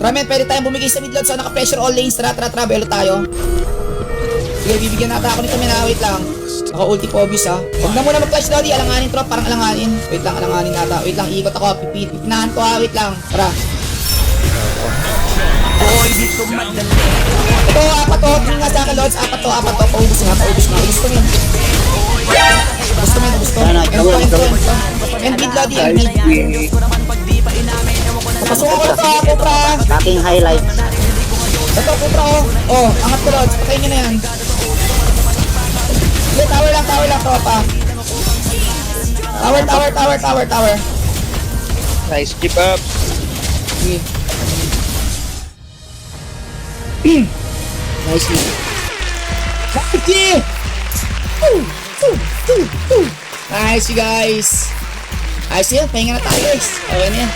Tara men, pwede tayong bumigay sa mid lord. So naka-pressure all lanes. Tara, belo tayo. Sige, bibigyan natin ako nito men. Wait lang. Naka-ulti ko obvious ha. Huwag na muna mag-flash Lodi. Alanganin trop, parang alanganin. Wait lang, alanganin nata. Wait lang, ikot ako. Pipinahan ko ha. Wait lang. Tara. Ito, apat to. Tingin nga sa akin Lords. Apat to. Paubos nga. Gusto mo yun. And mid Lodi. And mid. Papasukan ko na to ha, Kupra. Aking highlight. Ito, Kupra oh. Oh, angat ko Lords. Patayin nyo na yan. Sige, tower lang tropa. Tower. Nice, keep up. Sige. Nice. Nice you guys. Ayos yun, pahinga na tayo guys. Okay na yan.